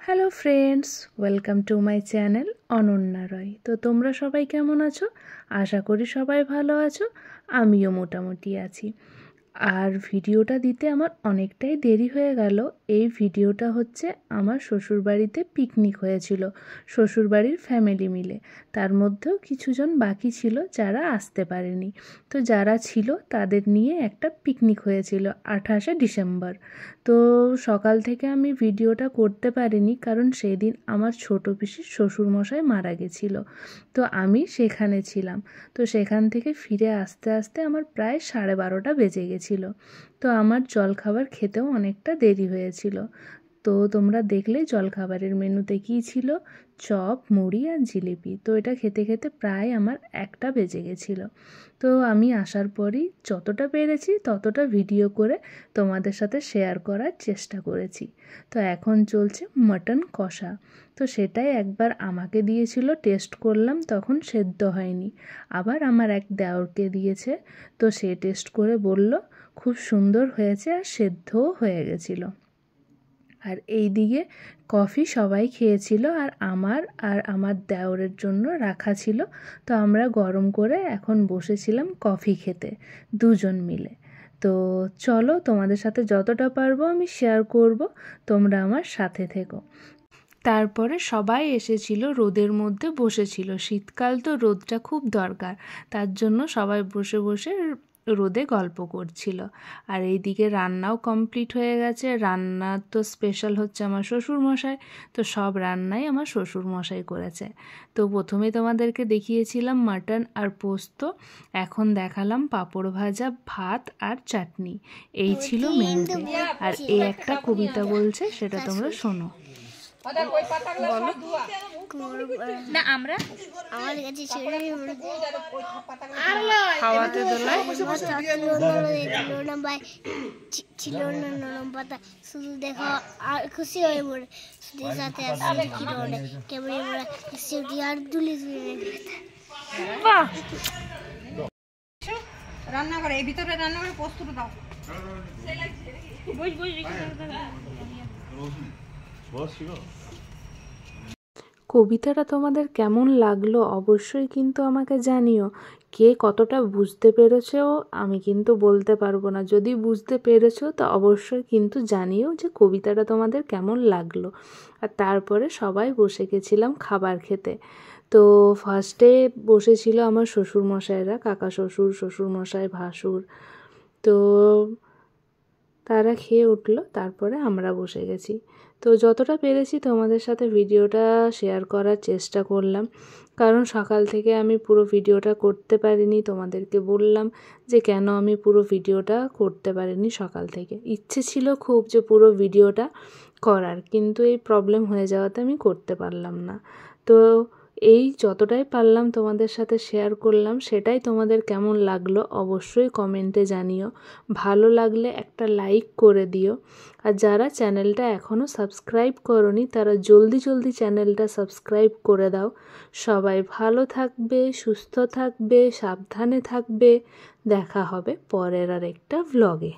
Hello friends, welcome to my channel Ananya Roy. তো তোমরা সবাই কেমন আছো? আশা করি সবাই ভালো আছো। আমিও মোটামুটি আছি। আর ভিডিওটা দিতে আমার অনেকটাই দেরি হয়ে গেল। এই ভিডিওটা হচ্ছে আমার শ্বশুরবাড়িতে পিকনিক হয়েছিল, শ্বশুরবাড়ির ফ্যামিলি মিলে। তার মধ্যেও কিছুজন বাকি ছিল যারা আসতে পারেনি। তো যারা ছিল তাদের নিয়ে একটা পিকনিক হয়েছিল 28শে ডিসেম্বর। তো সকাল থেকে আমি ভিডিওটা করতে পারিনি, কারণ সেই দিন আমার ছোটো পিসির শ্বশুরমশাই মারা গেছিলো। তো আমি সেখানে ছিলাম। তো সেখান থেকে ফিরে আসতে আসতে আমার প্রায় 12:30 বেজে গেছিলো। তো আমার জলখাবার খেতেও অনেকটা দেরি হয়েছিল। তো তোমরা দেখলে জলখাবারের মেনুতে কী ছিল, চপ, মুড়ি আর জিলিপি। তো এটা খেতে খেতে প্রায় আমার 1টা বেজে গেছিলো। তো আমি আসার পরই যতটা পেরেছি ততটা ভিডিও করে তোমাদের সাথে শেয়ার করার চেষ্টা করেছি। তো এখন চলছে মাটন কষা। তো সেটাই একবার আমাকে দিয়েছিল, টেস্ট করলাম, তখন সেদ্ধ হয়নি। আবার আমার এক দেওরকে দিয়েছে, তো সে টেস্ট করে বলল খুব সুন্দর হয়েছে আর সেদ্ধও হয়ে গেছিলো। আর এই দিকে কফি সবাই খেয়েছিল আর আমার দেওরের জন্য রাখা ছিল। তো আমরা গরম করে এখন বসেছিলাম কফি খেতে দুজন মিলে। তো চলো, তোমাদের সাথে যতটা পারবো আমি শেয়ার করব, তোমরা আমার সাথে থেকো। তারপরে সবাই এসেছিল, রোদের মধ্যে বসেছিল। শীতকাল তো রোদটা খুব দরকার, তার জন্য সবাই বসে বসে রোদে গল্প করছিল। আর এইদিকে রান্নাও কমপ্লিট হয়ে গেছে। রান্না তো স্পেশাল হচ্ছে আমার শ্বশুরমশাই, তো সব রান্নাই আমার শ্বশুরমশাই করেছে। তো প্রথমে তোমাদেরকে দেখিয়েছিলাম মাটন আর পোস্ত, এখন দেখালাম পাঁপড় ভাজা, ভাত আর চাটনি। এই ছিল মেনুতে। আর এই একটা কবিতা বলছে, সেটা তোমরা শোনো। না আমরা আমার কাছে খাওয়াতে দোলায় ছিল না নরম পাতা, শুধু দেখো আর খুশি হয়ে পড়ে শুধু সাথে আসছে কিরণে কেমন বলে সিটি আর দুলি বাহ! রান্না করে এই ভিতরে রান্না করে পোস্তটা দাও। কবিতাটা তোমাদের কেমন লাগলো অবশ্যই কিন্তু আমাকে জানিও। কে কতটা বুঝতে পেরেছো আমি কিন্তু বলতে পারবো না। যদি বুঝতে পেরেছো তো অবশ্যই কিন্তু জানিও যে কবিতাটা তোমাদের কেমন লাগলো। আর তারপরে সবাই বসে গেছিলাম খাবার খেতে। তো ফার্স্টে বসেছিল আমার শ্বশুরমশাইরা, কাকা শ্বশুর, শ্বশুরমশাই, ভাসুর। তো তারা খেয়ে উঠলো, তারপরে আমরা বসে গেছি। তো যতটা পেরেছি তোমাদের সাথে ভিডিওটা শেয়ার করার চেষ্টা করলাম, কারণ সকাল থেকে আমি পুরো ভিডিওটা করতে পারিনি। তোমাদেরকে বললাম যে কেন আমি পুরো ভিডিওটা করতে পারিনি সকাল থেকে। ইচ্ছে ছিল খুব যে পুরো ভিডিওটা করার, কিন্তু এই প্রবলেম হয়ে যাওয়াতে আমি করতে পারলাম না। তো এই যতটাই পারলাম তোমাদের সাথে শেয়ার করলাম। সেটাই তোমাদের কেমন লাগলো অবশ্যই কমেন্টে জানিও। ভালো লাগলে একটা লাইক করে দিও। আর যারা চ্যানেলটা এখনও সাবস্ক্রাইব করোনি তারা জলদি জলদি চ্যানেলটা সাবস্ক্রাইব করে দাও। সবাই ভালো থাকবে, সুস্থ থাকবে, সাবধানে থাকবে। দেখা হবে পরের আর একটা ভ্লগে।